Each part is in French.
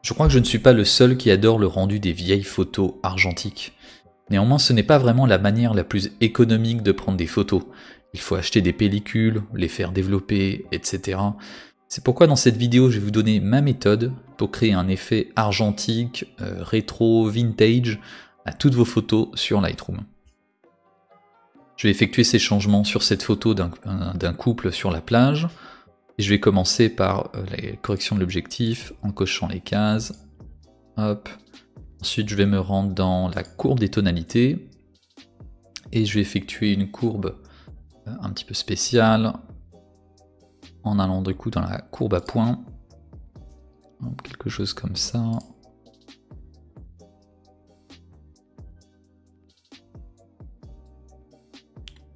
Je crois que je ne suis pas le seul qui adore le rendu des vieilles photos argentiques. Néanmoins, ce n'est pas vraiment la manière la plus économique de prendre des photos. Il faut acheter des pellicules, les faire développer, etc. C'est pourquoi dans cette vidéo, je vais vous donner ma méthode pour créer un effet argentique, rétro, vintage à toutes vos photos sur Lightroom. Je vais effectuer ces changements sur cette photo d'un couple sur la plage. Et je vais commencer par la correction de l'objectif en cochant les cases. Hop. Ensuite, je vais me rendre dans la courbe des tonalités et je vais effectuer une courbe un petit peu spéciale en allant du coup dans la courbe à points. Quelque chose comme ça.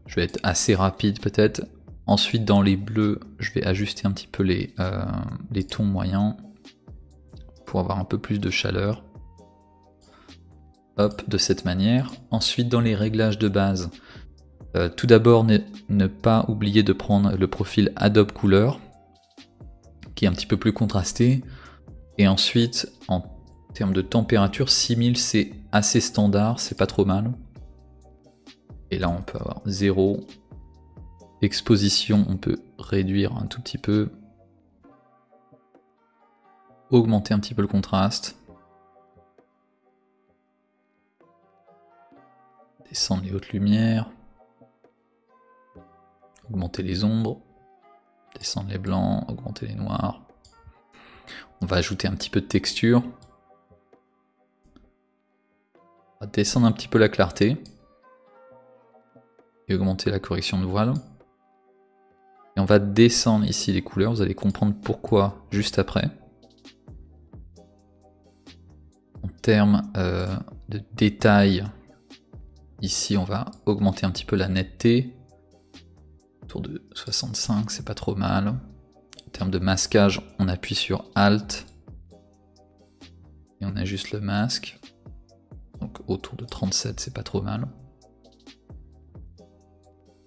Je vais être assez rapide peut-être. Ensuite, dans les bleus, je vais ajuster un petit peu les tons moyens pour avoir un peu plus de chaleur. Hop, de cette manière. Ensuite, dans les réglages de base, tout d'abord, ne pas oublier de prendre le profil Adobe Couleur, qui est un petit peu plus contrasté. Et ensuite, en termes de température, 6000 c'est assez standard, c'est pas trop mal. Et là, on peut avoir 0. Exposition, on peut réduire un tout petit peu. Augmenter un petit peu le contraste. Descendre les hautes lumières. Augmenter les ombres. Descendre les blancs, augmenter les noirs. On va ajouter un petit peu de texture. On va descendre un petit peu la clarté. Et augmenter la correction de voile. Et on va descendre ici les couleurs, vous allez comprendre pourquoi juste après. En termes de détail, ici on va augmenter un petit peu la netteté. Autour de 65, c'est pas trop mal. En termes de masquage, on appuie sur Alt. Et on ajuste le masque. Donc autour de 37, c'est pas trop mal.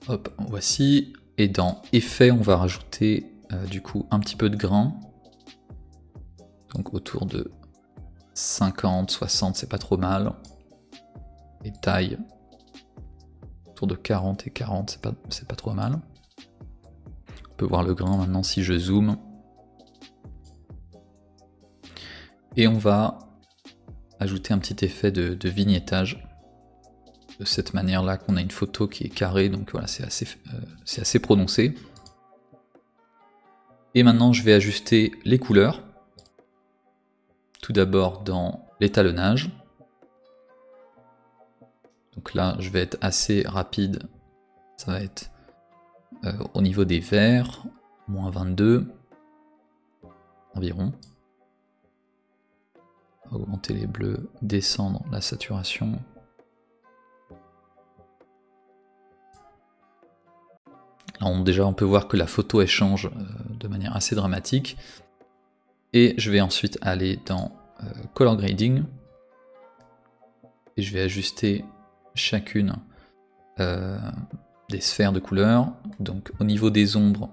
Hop, voici. Et dans Effet, on va rajouter du coup un petit peu de grain. Donc autour de 50, 60, c'est pas trop mal. Et taille, autour de 40 et 40, c'est pas trop mal. On peut voir le grain maintenant si je zoome. Et on va ajouter un petit effet de vignettage. De cette manière-là qu'on a une photo qui est carrée, donc voilà, c'est assez prononcé. Et maintenant, je vais ajuster les couleurs. Tout d'abord dans l'étalonnage. Donc là, je vais être assez rapide. Ça va être au niveau des verts, moins 22 environ. Augmenter les bleus, descendre la saturation. Là, déjà, on peut voir que la photo elle change de manière assez dramatique. Et je vais ensuite aller dans Color Grading. Et je vais ajuster chacune des sphères de couleurs. Donc au niveau des ombres,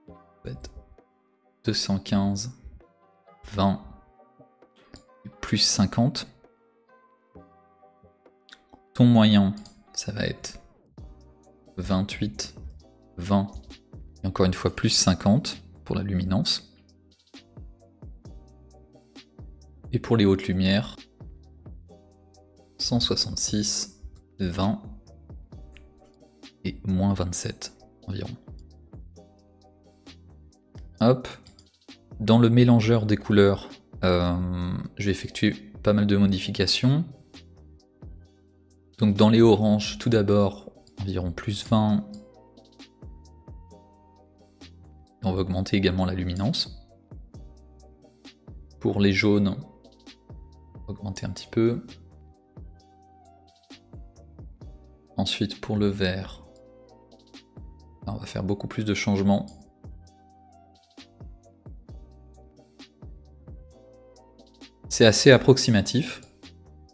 ça va être 215, 20 et plus 50. Ton moyen, ça va être 28, 20 et encore une fois plus 50 pour la luminance. Et pour les hautes lumières, 166, 20 et moins 27 environ. Hop, dans le mélangeur des couleurs, je vais effectuer pas mal de modifications. Donc dans les oranges, tout d'abord, environ plus 20. On va augmenter également la luminance. Pour les jaunes, augmenter un petit peu. Ensuite pour le vert, on va faire beaucoup plus de changements. C'est assez approximatif.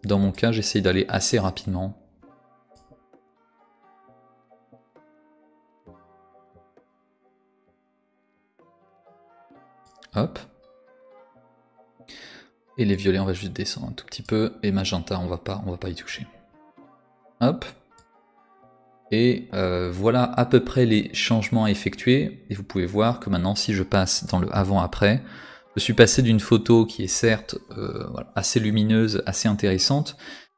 Dans mon cas, j'essaye d'aller assez rapidement. Hop. Et les violets, on va juste descendre un tout petit peu. Et magenta, on va pas y toucher. Hop. Et voilà à peu près les changements à effectuer. Et vous pouvez voir que maintenant, si je passe dans le avant-après, je suis passé d'une photo qui est certes voilà, assez lumineuse, assez intéressante,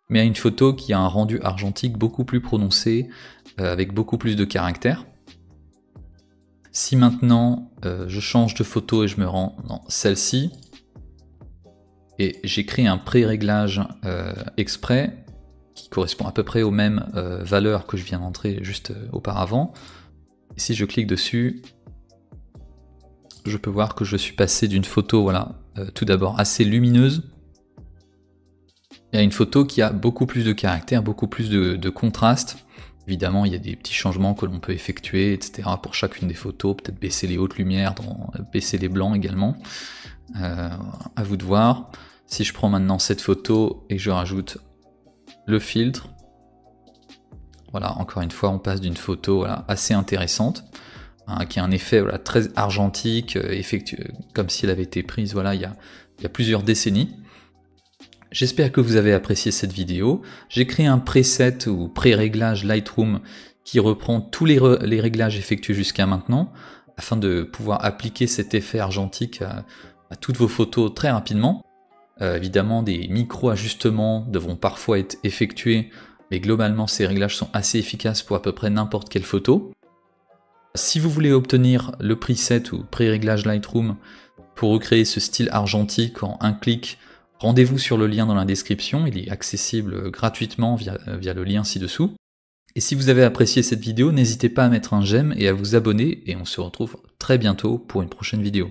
mais à une photo qui a un rendu argentique beaucoup plus prononcé, avec beaucoup plus de caractère. Si maintenant je change de photo et je me rends dans celle-ci, et j'ai créé un pré-réglage exprès, qui correspond à peu près aux mêmes valeurs que je viens d'entrer juste auparavant. Et si je clique dessus, je peux voir que je suis passé d'une photo, voilà, tout d'abord assez lumineuse, et à une photo qui a beaucoup plus de caractère, beaucoup plus de contraste. Évidemment, il y a des petits changements que l'on peut effectuer, etc. pour chacune des photos, peut-être baisser les hautes lumières, baisser les blancs également. À vous de voir. Si je prends maintenant cette photo et je rajoute le filtre, voilà, encore une fois, on passe d'une photo voilà, assez intéressante, hein, qui a un effet voilà, très argentique, comme si elle avait été prise voilà, il y a plusieurs décennies. J'espère que vous avez apprécié cette vidéo. J'ai créé un preset ou pré-réglage Lightroom qui reprend tous les réglages effectués jusqu'à maintenant, afin de pouvoir appliquer cet effet argentique à toutes vos photos très rapidement. Évidemment, des micro-ajustements devront parfois être effectués, mais globalement, ces réglages sont assez efficaces pour à peu près n'importe quelle photo. Si vous voulez obtenir le preset ou pré-réglage Lightroom pour recréer ce style argentique en un clic, rendez-vous sur le lien dans la description, il est accessible gratuitement via le lien ci-dessous. Et si vous avez apprécié cette vidéo, n'hésitez pas à mettre un j'aime et à vous abonner, et on se retrouve très bientôt pour une prochaine vidéo.